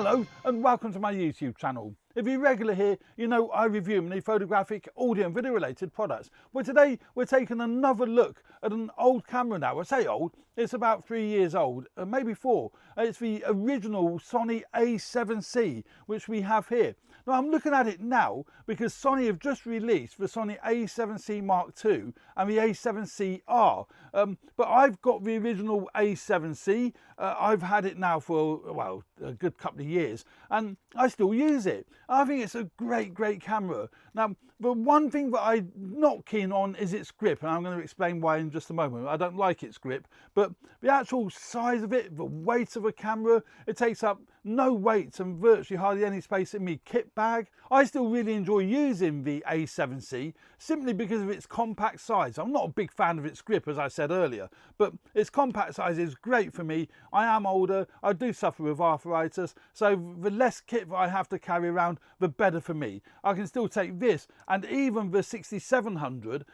Hello and welcome to my YouTube channel. If you're regular here, you know I review many photographic, audio and video related products. But today we're taking another look at an old camera now. I say old, it's about 3 years old, maybe 4. It's the original Sony A7C, which we have here. Now I'm looking at it now because Sony have just released the Sony A7C Mark II and the A7CR. But I've got the original A7C. I've had it now for, well, a good couple of years and I still use it. I think it's a great camera. Now, the one thing that I'm not keen on is its grip, and I'm going to explain why in just a moment. I don't like its grip, but the actual size of it, the weight of a camera, it takes up no weight and virtually hardly any space in my kit bag. I still really enjoy using the A7C simply because of its compact size. I'm not a big fan of its grip, as I said earlier, but its compact size is great for me. I am older, I do suffer with arthritis, so the less kit that I have to carry around, the better for me. I can still take this and even the 6700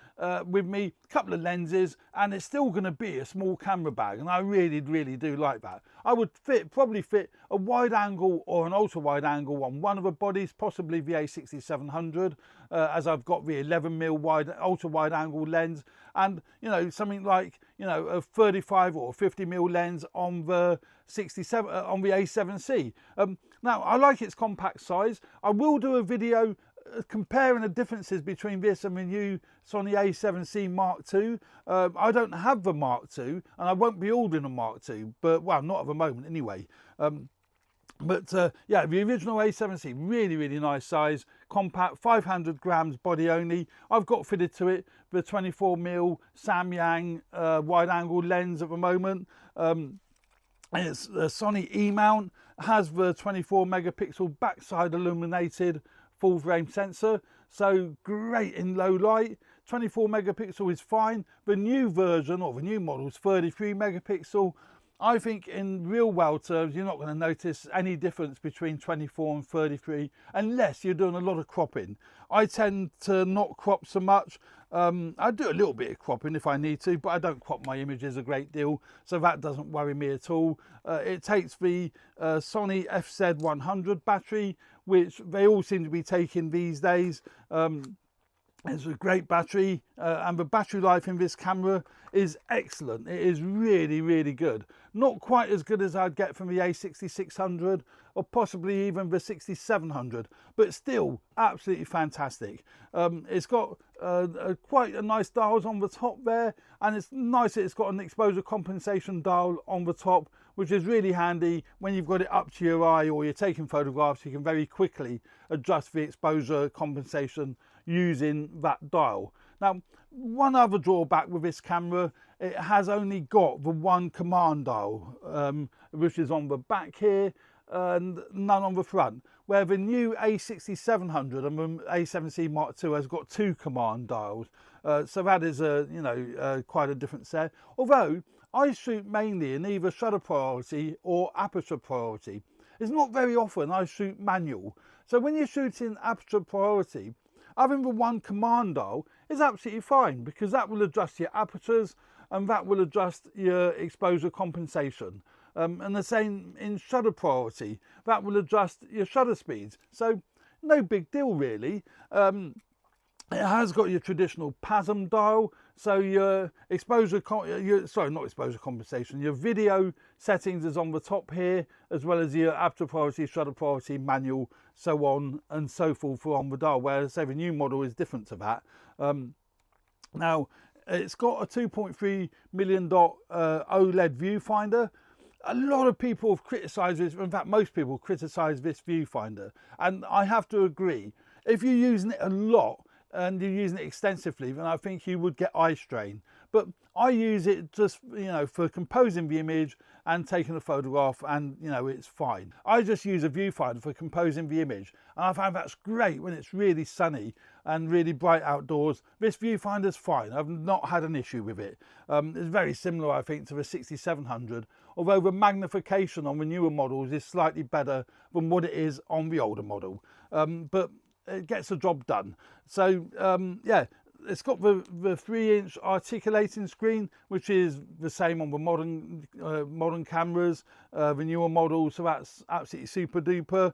with me, a couple of lenses, and it's still going to be a small camera bag, and I really do like that. I would probably fit a wide angle or an ultra wide angle on one of the bodies, possibly the A6700, as I've got the 11mm wide ultra wide angle lens, and you know, something like, you know, a 35 or 50mm lens on the 67 on the A7C. Now I like its compact size. I will do a video comparing the differences between this and the new Sony A7C Mark II. I don't have the Mark II and I won't be ordering a Mark II, but well, not at the moment anyway. Yeah, the original A7C, really nice size, compact, 500 grams body only. I've got fitted to it the 24mm Samyang wide angle lens at the moment. It's a Sony E-mount, has the 24 megapixel backside illuminated full frame sensor, so great in low light. 24 megapixel is fine. The new version, or the new model, is 33 megapixel. I think in real world terms you're not going to notice any difference between 24 and 33 unless you're doing a lot of cropping. I tend to not crop so much. I do a little bit of cropping if I need to, but I don't crop my images a great deal, so that doesn't worry me at all. It takes the Sony FZ100 battery, which they all seem to be taking these days. It's a great battery, and the battery life in this camera is excellent. It is really good. Not quite as good as I'd get from the A6600 or possibly even the 6700, but still absolutely fantastic. It's got quite a nice dials on the top there, and it's nice that it's got an exposure compensation dial on the top, which is really handy when you've got it up to your eye or you're taking photographs. You can very quickly adjust the exposure compensation using that dial. Now, one other drawback with this camera, it has only got the one command dial, which is on the back here and none on the front, where the new A6700 and the A7C Mark II has got 2 command dials. So that is quite a difference there. Although I shoot mainly in either shutter priority or aperture priority. It's not very often I shoot manual. So when you're shooting aperture priority, having the one command dial is absolutely fine because that will adjust your apertures and that will adjust your exposure compensation. And the same in shutter priority, that will adjust your shutter speeds. So no big deal really. It has got your traditional PASM dial, so your your video settings is on the top here, as well as your aperture priority, shutter priority, manual, so on and so forth on the dial, whereas say the new model is different to that. Now, it's got a 2.3 million dot OLED viewfinder. A lot of people have criticised this, in fact most people criticise this viewfinder, and I have to agree. If you're using it a lot, and you're using it extensively, then I think you would get eye strain. But I use it just, you know, for composing the image and taking a photograph, and you know, it's fine. I just use a viewfinder for composing the image, and I find that's great when it's really sunny and really bright outdoors. This viewfinder's fine. I've not had an issue with it. It's very similar, I think, to the 6700, although the magnification on the newer models is slightly better than what it is on the older model. But it gets the job done. So yeah, it's got the 3-inch articulating screen, which is the same on the modern cameras, the newer models, so that's absolutely super duper.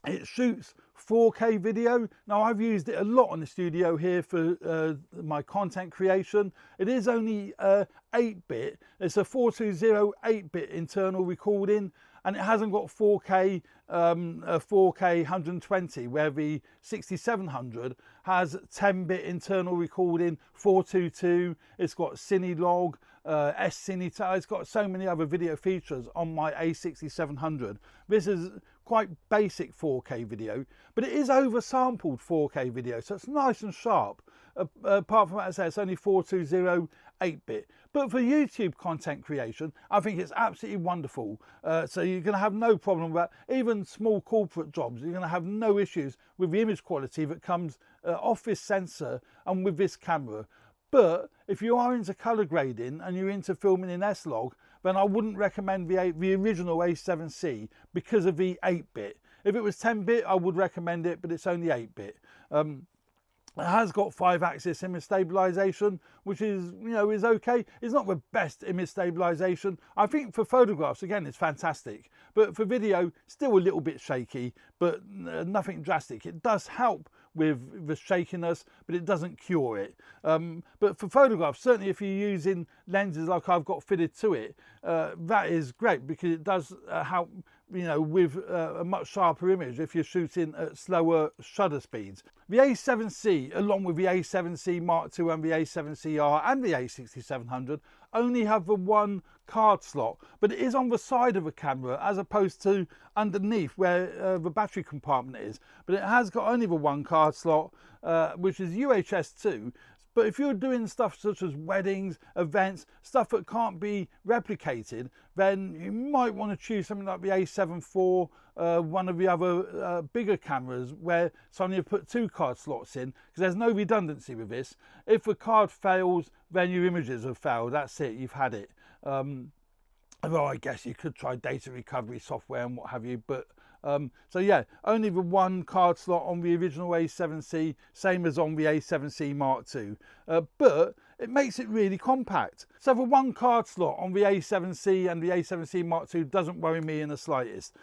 It shoots 4K video. Now, I've used it a lot in the studio here for my content creation. It is only 8-bit. It's a 420 8-bit internal recording, and it hasn't got 4K 120, where the 6700 has 10-bit internal recording, 422. It's got Cinelog, S-Cinita. It's got so many other video features on my A6700. This is quite basic 4K video, but it is oversampled 4K video, so it's nice and sharp. Apart from that, I say it's only 420 8-bit. But for YouTube content creation, I think it's absolutely wonderful. So you're going to have no problem with that. Even small corporate jobs, you're going to have no issues with the image quality that comes off this sensor and with this camera. But if you are into color grading and you're into filming in S-Log, then I wouldn't recommend the original A7C because of the 8-bit. If it was 10-bit, I would recommend it, but it's only 8-bit. It has got 5-axis image stabilization, which is, is okay. It's not the best image stabilization. I think for photographs, again, it's fantastic. But for video, still a little bit shaky, but nothing drastic. It does help with the shakiness, but it doesn't cure it. But for photographs, certainly if you're using lenses like I've got fitted to it, that is great because it does help, with a much sharper image if you're shooting at slower shutter speeds. The A7C, along with the A7C Mark II and the A7CR and the A6700, only have the one card slot, but it is on the side of the camera as opposed to underneath where the battery compartment is. But it has got only the one card slot, which is UHS 2. But if you're doing stuff such as weddings, events, stuff that can't be replicated, then you might want to choose something like the A7 IV, one of the other bigger cameras where Sony have put 2 card slots in, because there's no redundancy with this. If the card fails, then your images have failed. That's it, you've had it. Although I guess you could try data recovery software and what have you, but so yeah, only the one card slot on the original A7C, same as on the A7C Mark II, but it makes it really compact. So the one card slot on the A7C and the A7C Mark II doesn't worry me in the slightest,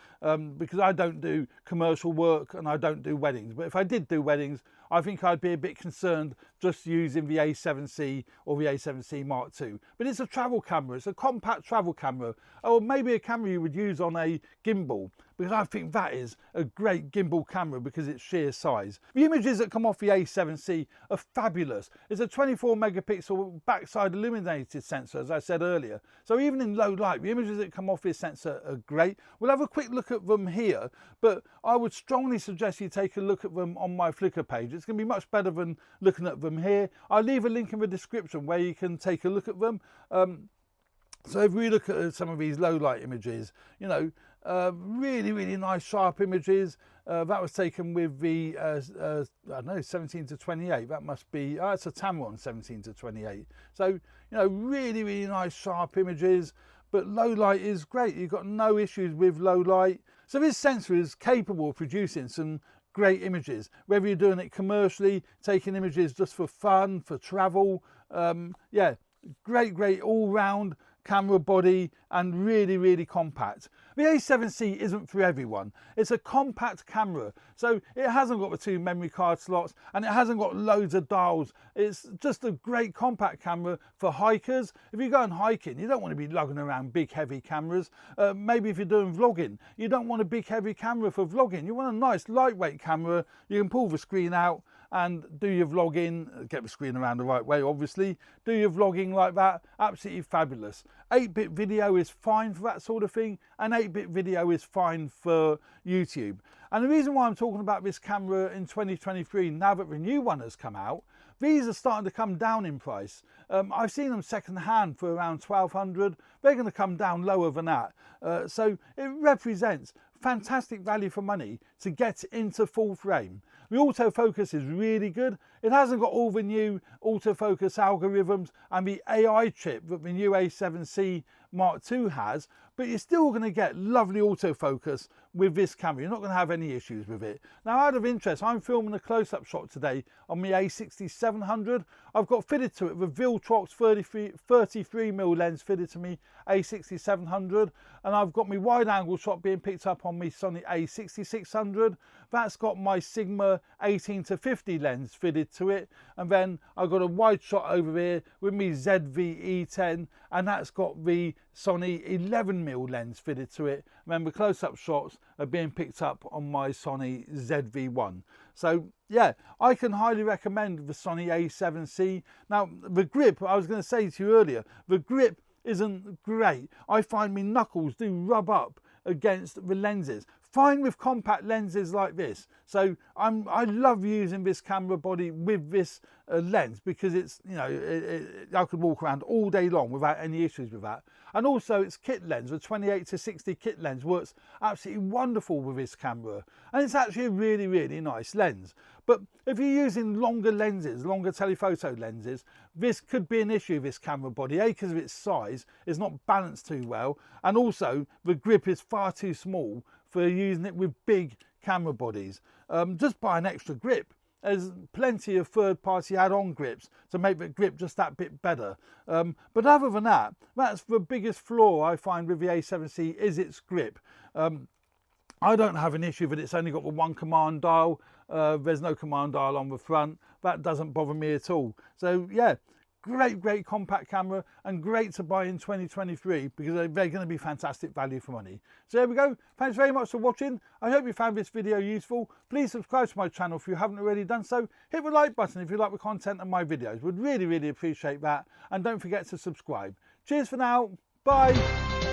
because I don't do commercial work and I don't do weddings. But if I did do weddings, I think I'd be a bit concerned just using the A7C or the A7C Mark II. But it's a travel camera, it's a compact travel camera, or maybe a camera you would use on a gimbal, because I think that is a great gimbal camera because it's sheer size. The images that come off the A7C are fabulous. It's a 24 megapixel backside illuminated sensor, as I said earlier. So even in low light, the images that come off this sensor are great. We'll have a quick look at them here, but I would strongly suggest you take a look at them on my Flickr page. It's going to be much better than looking at them here. I'll leave a link in the description where you can take a look at them. So if we look at some of these low light images, really, really nice sharp images. That was taken with the, I don't know, 17 to 28. That must be, it's a Tamron 17 to 28. So, really, really nice sharp images, but low light is great. You've got no issues with low light. So this sensor is capable of producing some great images, whether you're doing it commercially, taking images just for fun, for travel. Yeah, great all-round camera body and really, really compact. The A7C isn't for everyone. It's a compact camera, so it hasn't got the 2 memory card slots and it hasn't got loads of dials. It's just a great compact camera for hikers. If you're going hiking, you don't want to be lugging around big heavy cameras. Maybe if you're doing vlogging, you don't want a big heavy camera for vlogging. You want a nice lightweight camera. You can pull the screen out and do your vlogging, get the screen around the right way obviously, do your vlogging like that. Absolutely fabulous. 8-bit video is fine for that sort of thing, and 8-bit video is fine for YouTube. And the reason why I'm talking about this camera in 2023, now that the new one has come out, these are starting to come down in price. I've seen them second hand for around 1,200. They're going to come down lower than that. So it represents fantastic value for money to get into full frame. The autofocus is really good. It hasn't got all the new autofocus algorithms and the AI chip that the new A7C Mark II has, but you're still going to get lovely autofocus with this camera. You're not going to have any issues with it. Now, out of interest, I'm filming a close-up shot today on my A7C. I've got fitted to it with Viltrox 33mm lens fitted to me A7C, and I've got my wide-angle shot being picked up on my Sony A6600. That's got my Sigma 18-50 lens fitted to it, and then I've got a wide shot over here with me ZV-E10, and that's got the Sony 11mm lens fitted to it. Remember, close-up shots are being picked up on my Sony ZV-1. So yeah, I can highly recommend the Sony A7C. Now, the grip, I was going to say to you earlier, the grip isn't great. I find my knuckles do rub up against the lenses. Fine with compact lenses like this. So I love using this camera body with this lens, because it's, you know, I could walk around all day long without any issues with that. And also its kit lens, the 28-60 kit lens, works absolutely wonderful with this camera, and it's actually a really, really nice lens. But if you're using longer lenses, longer telephoto lenses, this could be an issue, this camera body, because of its size. It's not balanced too well, and also the grip is far too small for using it with big camera bodies. Just buy an extra grip. There's plenty of third-party add-on grips to make the grip just that bit better. But other than that, that's the biggest flaw I find with the A7C, is its grip. I don't have an issue that it's only got the one command dial. There's no command dial on the front. That doesn't bother me at all. So yeah, great compact camera, and great to buy in 2023, because they're going to be fantastic value for money. So there we go. Thanks very much for watching. I hope you found this video useful. Please subscribe to my channel if you haven't already done so. Hit the like button if you like the content of my videos. Would really appreciate that. And don't forget to subscribe. Cheers for now. Bye.